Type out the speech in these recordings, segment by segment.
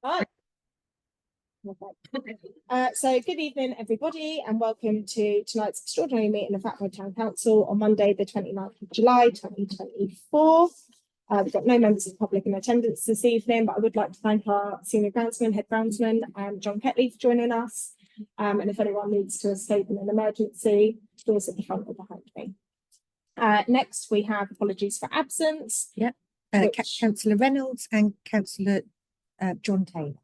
Hi. So good evening, everybody, and welcome to tonight's extraordinary meeting of Fatwood Town Council on Monday, the 29th of July, 2024. We've got no members of the public in attendance this evening, but I would like to thank our senior groundsman, head groundsman, John Ketley, for joining us. And if anyone needs to escape in an emergency, doors at the front or behind me. Next, we have apologies for absence. Yep. Councillor Reynolds and Councillor John Taylor.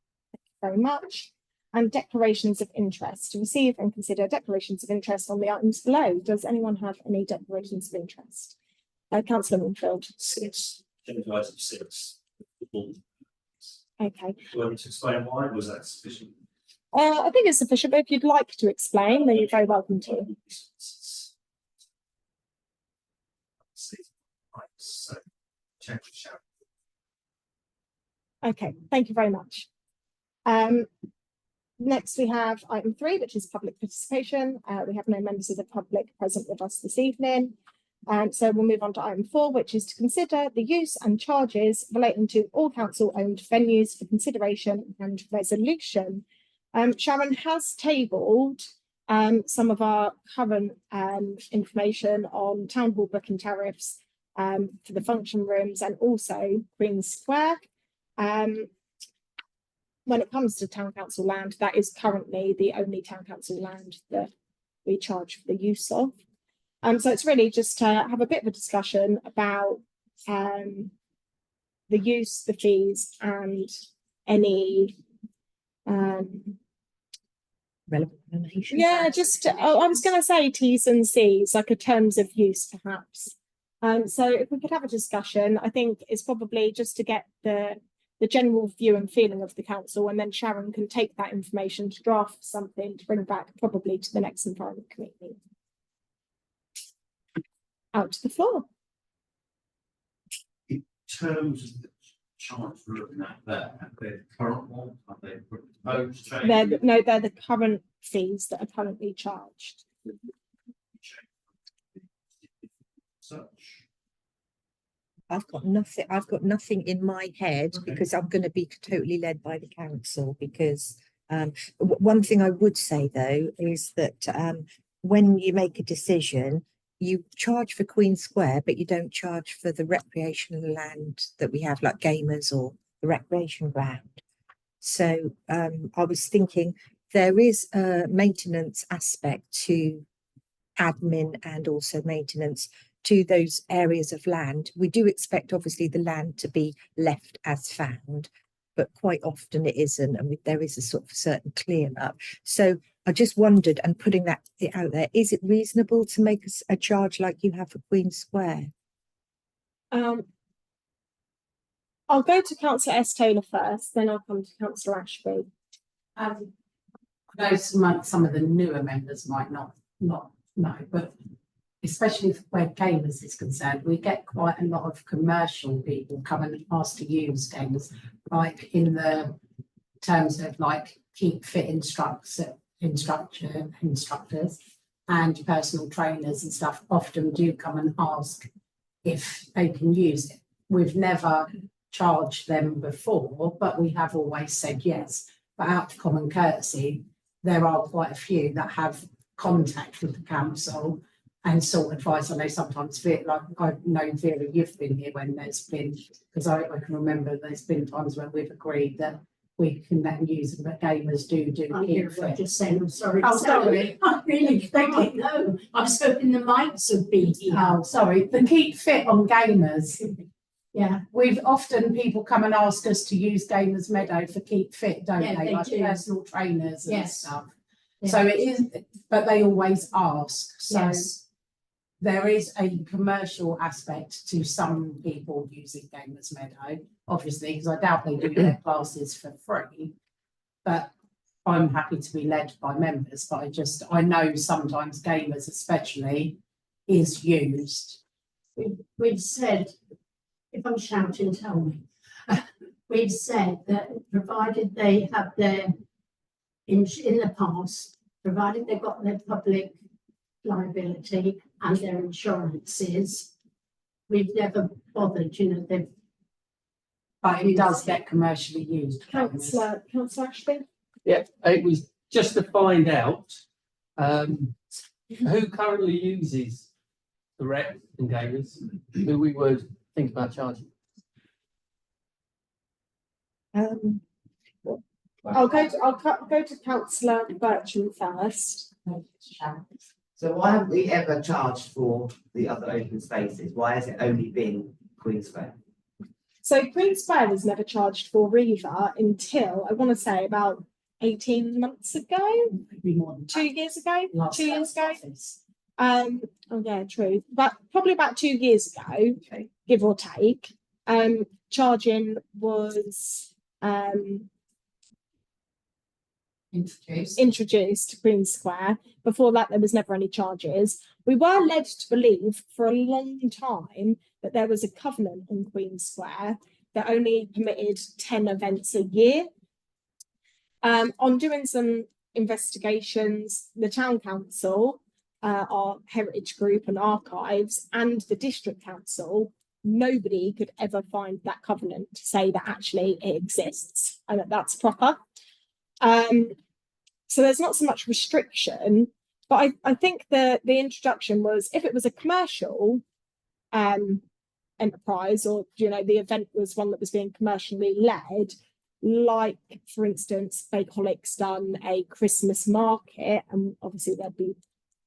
Very much. And declarations of interest. To receive and consider declarations of interest on the items below. Does anyone have any declarations of interest? Councillor Winfield. 6. Item 6. Okay. Do you want me to explain why? Was that sufficient? I think it's sufficient, but if you'd like to explain, then you're very welcome to. Right, so check the shout. Okay, thank you very much. Next, we have item 3, which is public participation. We have no members of the public present with us this evening. So we'll move on to item 4, which is to consider the use and charges relating to all council-owned venues for consideration and resolution. Sharon has tabled some of our current information on town hall booking tariffs for the function rooms and also Queen Square. When it comes to town council land, that is currently the only town council land that we charge for the use of. So it's really just to have a bit of a discussion about the use, the fees, and any Relevant information. yeah, just I was going to say T's and C's, like a terms of use, perhaps. So if we could have a discussion, I think it's probably just to get the general view and feeling of the council, and then Sharon can take that information to draft something to bring back probably to the next Environment Committee. Out to the floor. In terms of the charge we're looking at there, are they the current one? Are they proposed changes? They're the current fees that are currently charged. Such. I've got nothing in my head, okay, because I'm going to be totally led by the council. Because one thing I would say though is that when you make a decision, you charge for Queen Square, but you don't charge for the recreational land that we have, like gamers or the recreation ground. So I was thinking there is a maintenance aspect to admin and also maintenance to those areas of land. We do expect obviously the land to be left as found, but quite often it isn't, and there is a sort of certain clear up. So I just wondered, and putting that out there, is it reasonable to make a charge like you have for Queen Square? I'll go to Councillor S. Taylor first, then I'll come to Councillor Ashby. I know some of the newer members might not know, but especially where gamers is concerned, we get quite a lot of commercial people come and ask to use gamers, like in the terms of like keep fit instructors and personal trainers and stuff often do come and ask if they can use it. We've never charged them before, but we have always said yes. But out of common courtesy, there are quite a few that have contact with the council and sought advice. I know sometimes, like I know Vera, you've been here when there's been, because I can remember there's been times when we've agreed that we can then use them, but gamers do keep fit. Just saying, I'm sorry. Oh, sorry. I really can't know. I was hoping the mics would be here. Oh, sorry. The keep fit on gamers. Yeah. We've often people come and ask us to use Gamers Meadow for keep fit, don't Yeah, they? Like do. personal trainers and Yes. stuff. Yeah. So it is, but they always ask. So Yes. there is a commercial aspect to some people using Gamers Meadow, obviously, because I doubt they do their classes for free. But I'm happy to be led by members. But I know sometimes gamers, especially, is used. We've said, if I'm shouting, tell me. We've said that provided they have their, in the past, provided they've got their public liability and their insurances, we've never bothered, they've But it does get commercially used. Councillor Ashby? Yeah, it was just to find out who currently uses the rec and gamers, who we would think about charging. I'll go to Councillor Bertram first. So why haven't we ever charged for the other open spaces? Why has it only been Queen Square? So Queen Square was never charged for either until I want to say about 18 months ago, Maybe more than 2 years ago, Last 2 years ago. office. Oh yeah, true. But probably about 2 years ago, Okay. give or take. Charging was introduced to Queen Square. Before that, there was never any charges. We were led to believe for a long time that there was a covenant on Queen Square that only permitted 10 events a year. On doing some investigations, the town council, our heritage group and archives, and the district council, nobody could ever find that covenant to say that actually it exists and that that's proper. So there's not so much restriction, but I think the introduction was if it was a commercial enterprise, or the event was one that was being commercially led, like for instance, Bakeholic's done a Christmas market, and obviously there'd be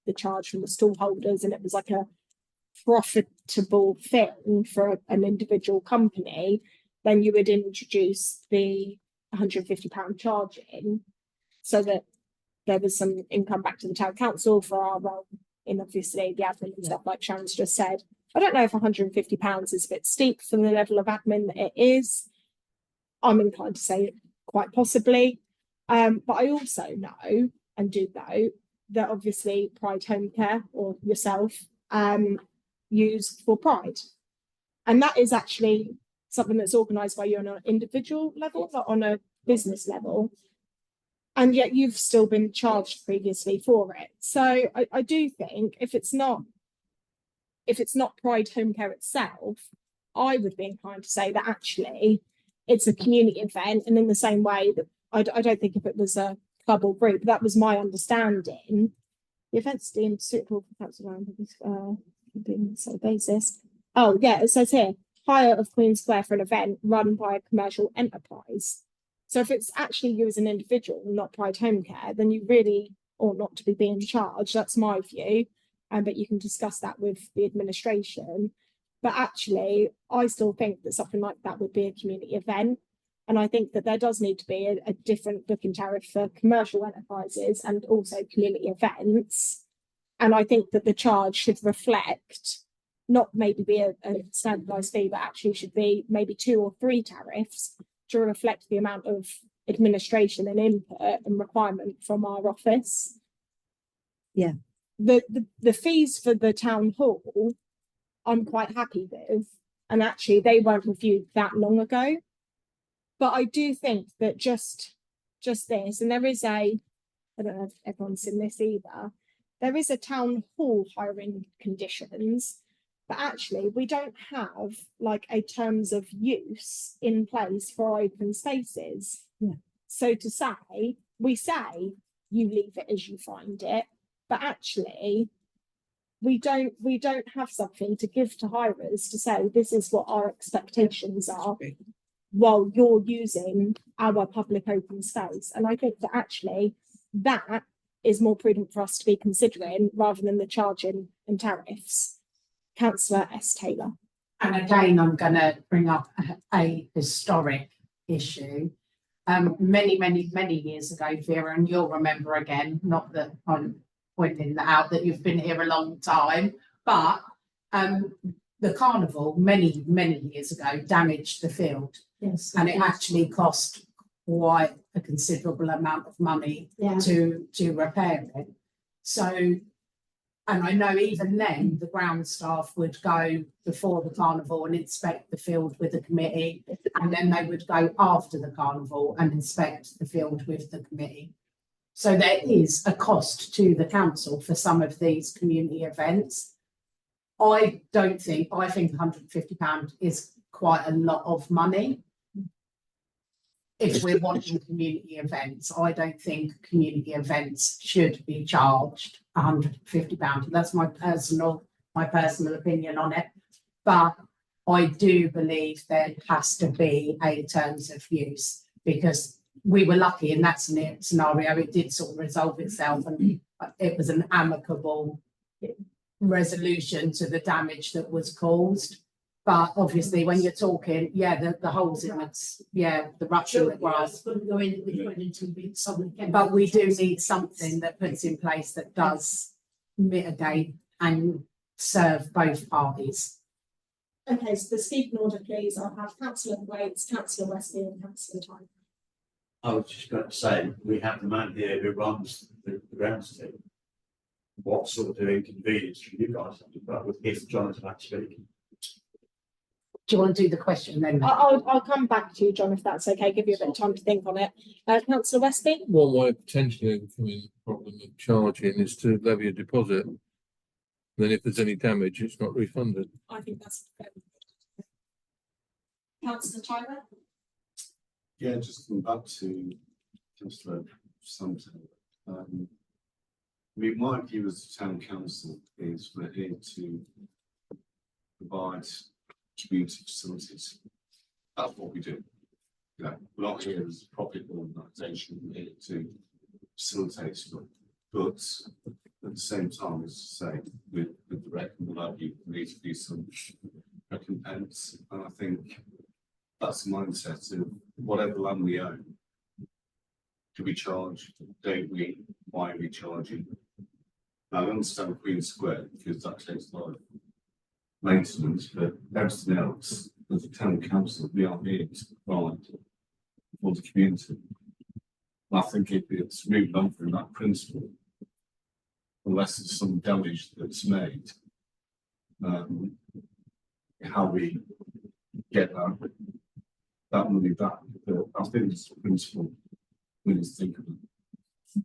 the charge from the stallholders, and it was like a profitable thing for an individual company, then you would introduce the £150 charge in, so that there was some income back to the town council for our role in obviously the admin and stuff, like Sharon's just said. I don't know if £150 is a bit steep for the level of admin that it is. I'm inclined to say quite possibly. But I also know and do know that obviously Pride Home Care, or yourself, use for Pride. And that is actually something that's organised by you on an individual level, not on a business level. And yet you've still been charged previously for it. So I do think if it's not Pride Home Care itself, I would be inclined to say that actually it's a community event. And in the same way that I don't think if it was a club or group, that was my understanding, the event's deemed suitable for council around this basis. Oh yeah, it says here, hire of Queen Square for an event run by a commercial enterprise. So if it's actually you as an individual, not Pride Home Care, then you really ought not to be being charged. That's my view. But you can discuss that with the administration. But actually, I still think that something like that would be a community event. And I think that there does need to be a different booking tariff for commercial enterprises and also community events. And I think that the charge should reflect, not maybe be a standardised fee, but actually should be maybe 2 or 3 tariffs to reflect the amount of administration and input and requirement from our office. Yeah. The fees for the town hall, I'm quite happy with, and actually they weren't reviewed that long ago. But I do think that just this, and there is I don't know if everyone's seen this either, there is a town hall hiring conditions, but actually we don't have like a terms of use in place for open spaces. Yeah. So to say, we say you leave it as you find it, but actually we don't have something to give to hirers to say this is what our expectations are while you're using our public open space. And I think that actually that is more prudent for us to be considering rather than the charging and tariffs. Councillor S. Taylor. And again, I'm going to bring up a historic issue. Many years ago, Vera, and you'll remember again, not that I'm pointing that out, that you've been here a long time, but the carnival many years ago damaged the field. Yes. And it actually cost quite a considerable amount of money to repair it. So, and I know even then the ground staff would go before the carnival and inspect the field with the committee, and then they would go after the carnival and inspect the field with the committee. So there is a cost to the council for some of these community events. I think £150 is quite a lot of money. if we're wanting community events, I don't think community events should be charged £150. That's my personal opinion on it. But I do believe there has to be a terms of use, because we were lucky in that scenario. It did sort of resolve itself, and it was an amicable resolution to the damage that was caused. But obviously, when you're talking, the holes in the rupture in the grass. But we do need something that puts in place that does mitigate and serve both parties. Okay, so the speaking order, please. I'll have Councillor Waits, Councillor Westby, and Councillor Tyler. I was just going to say, we have the man here who runs the grounds team. What sort of inconvenience can you guys have about with if Jonathan actually speaking? Do you want to do the question then? I'll come back to you, John, if that's okay. Give you a bit of time to think on it. Councillor Westby. One way of potentially overcoming the problem of charging is to levy a deposit. Then if there's any damage, it's not refunded. I think that's fair. Councillor Tyler. Yeah, just coming back to Councillor Sumter. I mean, my view as the town council is we're here to provide community facilities. That's what we do. You know, we're not here as a profit organisation, we're here to facilitate stuff. But at the same time, as I say, with the rec and what have you, there needs to be some recompense. And I think that's the mindset of whatever land we own. Do we charge? Don't we? Why are we charging? Now, I understand Queen Square because that takes a lot of maintenance, but everything else, as a town council, we are here to provide for the community. And I think if it's moved on from that principle, unless there's some damage that's made, how we get that money back. But I think it's the principle we need to think of it.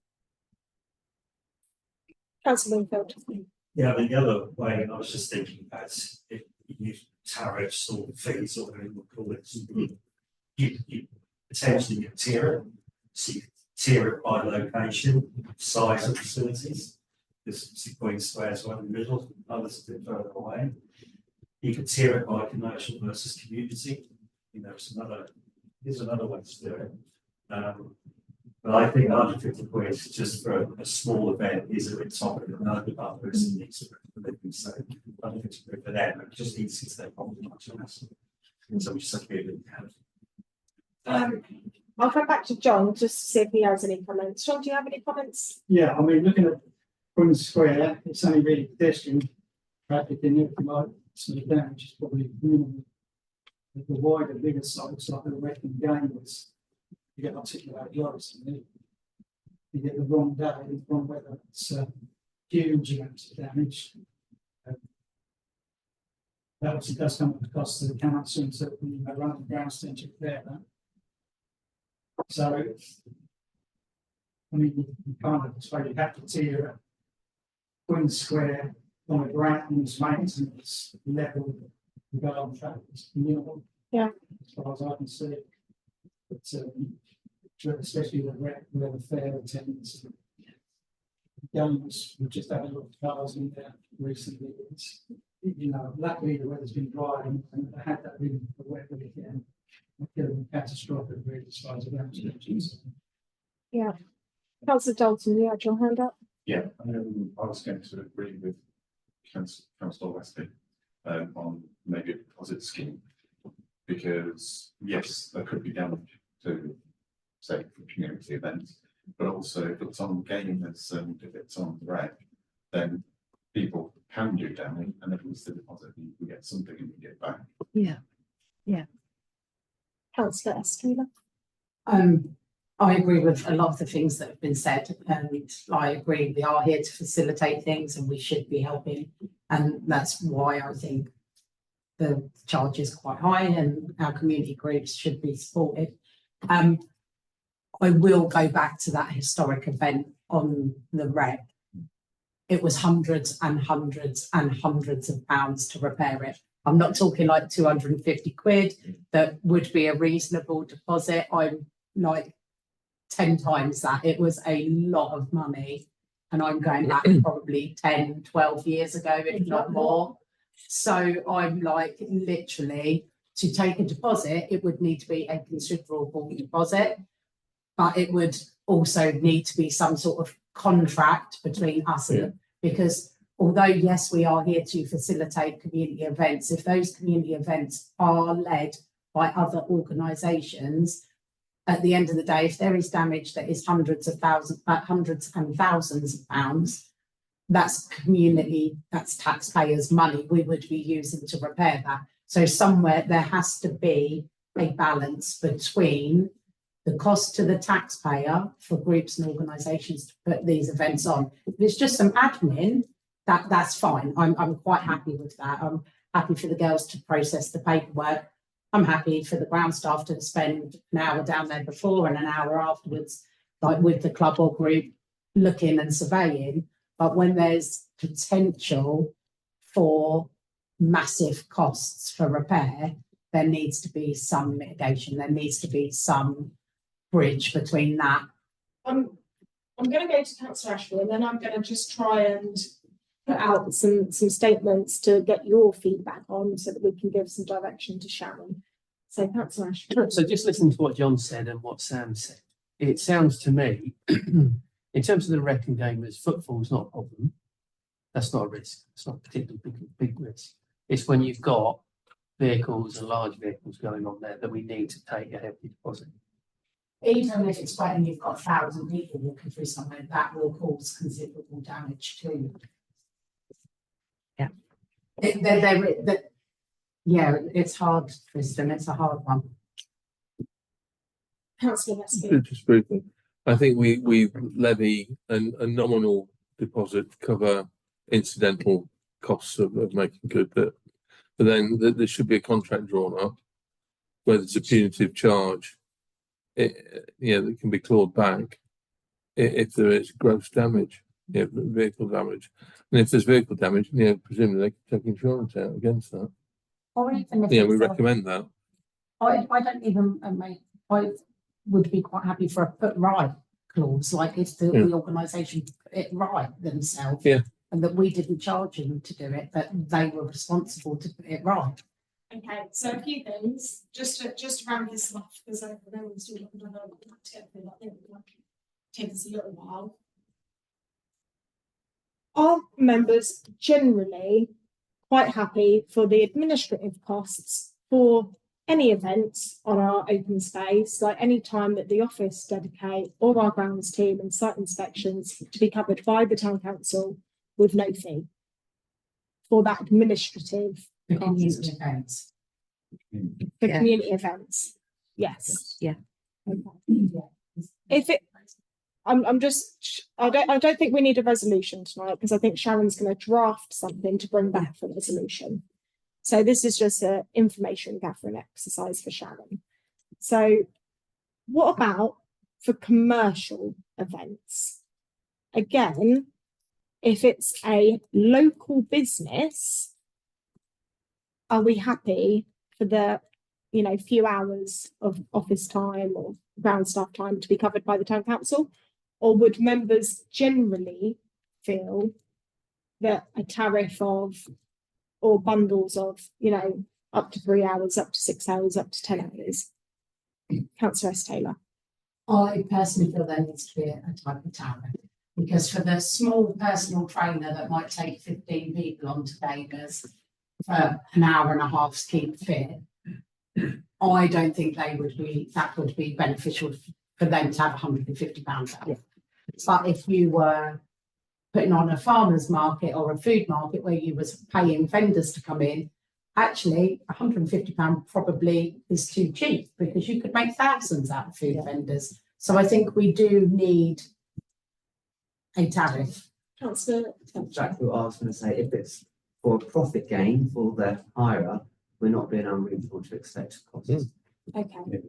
Councillor Wingfield. Yeah, I mean, the other way I was just thinking about if you use tariffs or fees or whatever you call it, you potentially could tier it. So you tier it by location, size of facilities. This Queen Square is right in the middle, others a bit further away. You could tier it by commercial versus community. You know, here's another way to do it. But I think 150 quid just for a small event is a bit top of another person needs to living. So 150 quid for them, it just needs to their problem much less. And so we just have to be a bit careful. I'll come back to John just to see if he has any comments. John, do you have any comments? Yeah, I mean, looking at Queen Square, it's only really pedestrian traffic in it, like some of the damage is probably minimal. The wider, bigger sites like the Wrecking Gamers, you get articulated lorries and you get the wrong day, wrong weather, it's huge amounts of damage. That obviously does come at the cost of the council to run the ground stench to repair that. So, I mean, you kind of you have to tier Queen Square on a grounds maintenance level regarding traffic, minimal. Yeah. As far as I can see. But especially where the fair attendance games, we just had a lot of cars in there recently. It's, you know, luckily the weather's been dry and I had that really wet weekend. It could have been catastrophic really as far as the grounds. Yeah. Councillor Dalton, you had your hand up. Yeah, I was going to agree with Councillor Westby on maybe a deposit scheme, because yes, there could be damage to, say, community events, but also if it's on gamers and if it's on the rec, then people can do damage, and if it's the deposit, you get something and you get back. Yeah, yeah. Councillor Estrela. I agree with a lot of the things that have been said, and I agree we are here to facilitate things and we should be helping, and that's why I think the charge is quite high and our community groups should be supported. I will go back to that historic event on the rec. It was hundreds and hundreds and hundreds of pounds to repair it. I'm not talking like 250 quid. That would be a reasonable deposit. I'm like 10 times that. It was a lot of money. And I'm going back probably 10, 12 years ago, if not more. So I'm like, literally, to take a deposit, it would need to be a considerable deposit, but it would also need to be some sort of contract between us and them, because although, yes, we are here to facilitate community events, if those community events are led by other organisations, at the end of the day, if there is damage that is hundreds and thousands of pounds, that's taxpayers' money we would be using to repair that. So somewhere there has to be a balance between the cost to the taxpayer for groups and organisations to put these events on. If it's just some admin, that's fine. I'm quite happy with that. I'm happy for the girls to process the paperwork. I'm happy for the ground staff to spend an hour down there before and an hour afterwards, like with the club or group, looking and surveying. But when there's potential for massive costs for repair, there needs to be some mitigation. There needs to be some bridge between that. I'm going to go to Councillor Ashby, and then I'm going to just try and put out some statements to get your feedback on, so that we can give some direction to Sharon. So Councillor Ashby. So just listening to what John said and what Sam said, it sounds to me, in terms of the wrecking gamers, footfall is not a problem. That's not a risk. It's not a particularly big risk. It's when you've got vehicles and large vehicles going on there that we need to take a heavy deposit. Even if it's when you've got 1,000 people walking through somewhere, that will cause considerable damage too. Yeah. It's hard, Kristen. It's a hard one. Councillor Westby. Just briefly, I think we levy a nominal deposit to cover incidental costs of making good, but then there should be a contract drawn up where there's a punitive charge, that can be clawed back if there is gross damage, vehicle damage, and if there's vehicle damage, presumably they can take insurance out against that. Or even if we recommend that. I don't even I would be quite happy for a put right clause, like if the organisation put it right themselves, and that we didn't charge them to do it, but they were responsible to put it right. Okay, so a few things just to round this off, because I know we're still looking at another tip, but I think it might take us a little while. Are members generally quite happy for the administrative costs for any events on our open space, like any time that the office dedicate or our grounds team and site inspections, to be covered by the town council with no fee for that administrative Community events. for community events? Yes. Yeah. Okay. If it, I don't think we need a resolution tonight, because I think Sharon's going to draft something to bring back for resolution. So this is just an information gathering exercise for Sharon. So what about for commercial events? Again, if it's a local business, are we happy for the few hours of office time or ground staff time to be covered by the town council? Or would members generally feel that a tariff of, or bundles of, up to 3 hours, up to 6 hours, up to 10 hours? Councillor S. Taylor. I personally feel there needs to be a type of tariff, because for the small personal trainer that might take 15 people onto gamers for an hour and a half to keep fit, I don't think that would be beneficial for them to have £150. But if you were putting on a farmer's market or a food market where you was paying vendors to come in, actually £150 probably is too cheap, because you could make thousands out of food vendors. So I think we do need a tariff. Councillor. Exactly what I was going to say. If it's for a profit gain for the hirer, we're not being unreasonable to expect costs. Okay.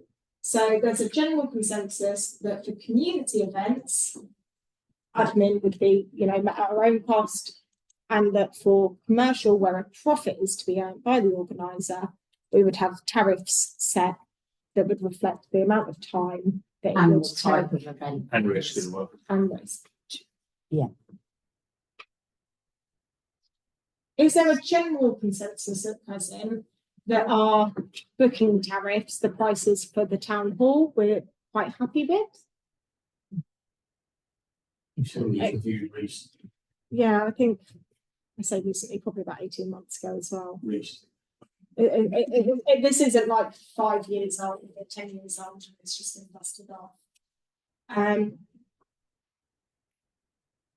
So there's a general consensus that for community events, admin would be, at our own cost, and that for commercial, where a profit is to be earned by the organiser, we would have tariffs set that would reflect the amount of time that it And would the type of event. And risk as well. and risk. Yeah. Is there a general consensus at present that our booking tariffs, the prices for the town hall, we're quite happy with? You said it was reviewed recently. Yeah, I think I say recently, probably about 18 months ago as well. This isn't like 5 years old or 10 years old, it's just been dusted off.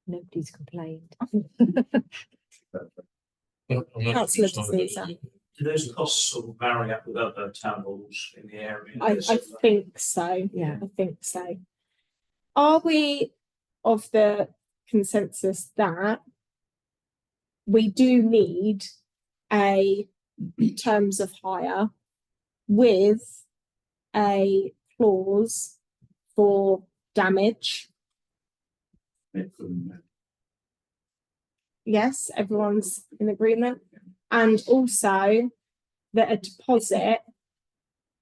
Nobody's complained. Councillor D'Souza. Do those costs sort of marry up with other town halls in the area? I think so. Yeah. I think so. Are we of the consensus that we do need a terms of hire with a clause for damage? Yes, everyone's in agreement. And also that a deposit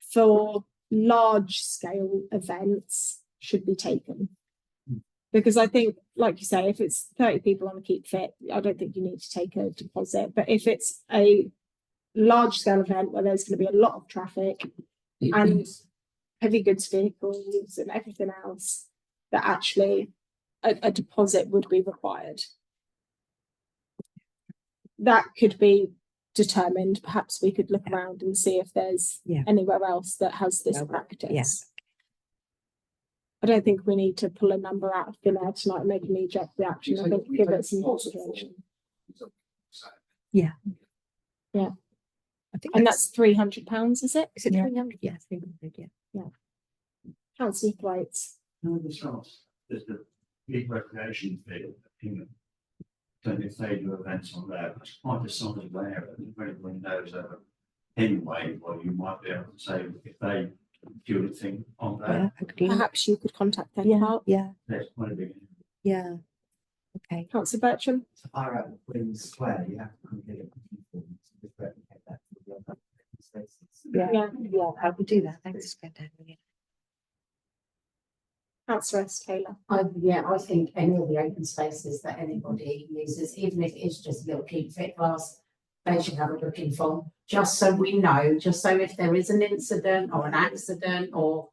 for large scale events should be taken. Because I think, like you say, if it's 30 people on a Keep Fit, I don't think you need to take a deposit. But if it's a large scale event where there's going to be a lot of traffic and heavy goods vehicles and everything else, that actually a deposit would be required. That could be determined. Perhaps we could look around and see if there's anywhere else that has this practice. Yes. I don't think we need to pull a number out of thin air tonight and make a knee-jerk reaction. I think give it some consideration. Yeah. Yeah. I think And that's £300, is it? Is it 300? Yeah, 300, yeah. Councillor Thwaites. No, this house, there's the big recreation field, don't know if they do events on there, but it's quite a solid area, and everyone knows that anyway, well, you might be able to say if they do anything on there. Perhaps you could contact them. Yeah. There's quite a big. Yeah. Okay. Councillor Bertram. To hire out the Queen Square, you have to come get it to replicate that for the other spaces. Yeah, I will do that. Thanks, Councillor Taylor. I think any of the open spaces that anybody uses, even if it's just a little Keep Fit class, they should have a booking form, just so we know, just so if there is an incident or an accident or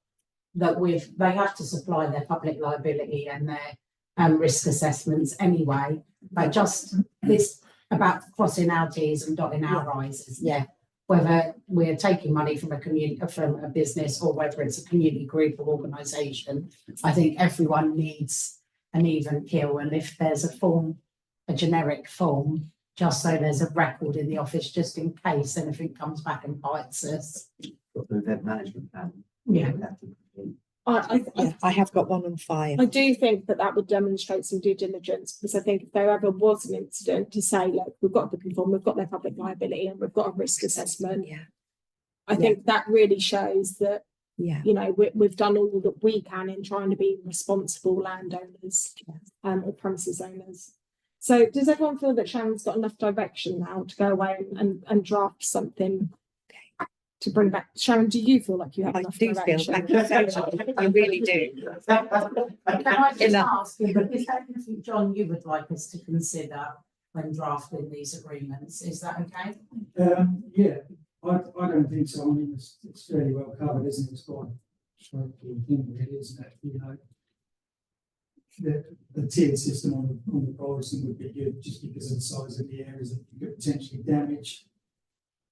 that they have to supply their public liability and their risk assessments anyway, but just this about crossing our T's and dotting our I's, whether we're taking money from a business or whether it's a community group or organisation, I think everyone needs an even keel. And if there's a generic form, just so there's a record in the office, just in case anything comes back and bites us. Got the event management plan. Yeah. I have got one on fire. I do think that would demonstrate some due diligence, because I think if there ever was an incident, to say, look, we've got a booking form, we've got their public liability, and we've got a risk assessment. Yeah. I think that really shows that, you know, we've done all that we can in trying to be responsible landowners or premises owners. So does everyone feel that Sharon's got enough direction now to go away and draft something to bring back? Sharon, do you feel like you have enough direction? Thank you so much. I really do. Can I just ask you, but is there anything, John, you would like us to consider when drafting these agreements? Is that okay? Yeah, I don't think so. I mean, it's fairly well covered, isn't it? It's quite a straightforward thing, really, isn't it? You know, the tiered system on the pricing would be good, just because of the size of the areas that you could potentially damage.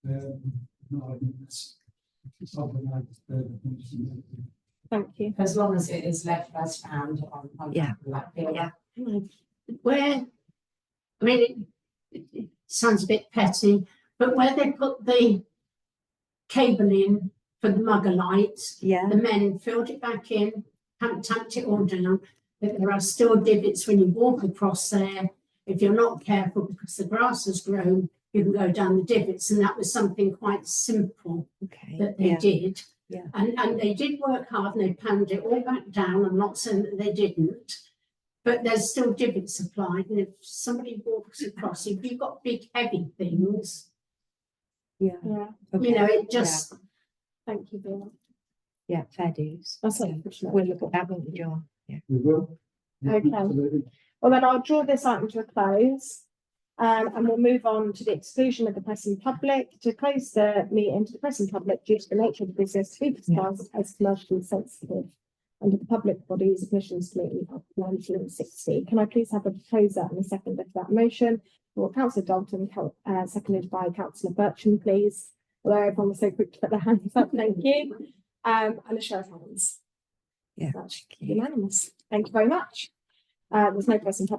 No, I think that's something Thank you. As long as it is left as found on that bill. Yeah. Where, I mean, it sounds a bit petty, but where they put the cable in for the mugger lights, the men filled it back in, tamped it all down, but there are still divots when you walk across there. If you're not careful, because the grass has grown, you can go down the divots, and that was something quite simple that they did. Yeah. And they did work hard, and they panned it all back down. I'm not saying that they didn't, but there's still divots applied, and if somebody walks across, if you've got big heavy things, Yeah. you know, it just Thank you, Bill. Yeah, fair dues. That's So unfortunate. we'll look at that, won't we, John? Yeah. We will. Okay. Absolutely. Well, then I'll draw this item to a close. And we'll move on to the exclusion of the press and public. To close the meeting to the press and public due to the nature of the business to be discussed as commercially sensitive under the Public Bodies Admissions Committee of 1960. Can I please have a proposer and a seconder for that motion? For Councillor Dalton, seconded by Councillor Bircham, please. Although everyone was so quick to put their hands up, thank you. And a show of hands. Yeah. That's unanimous. Thank you very much. There's no press and public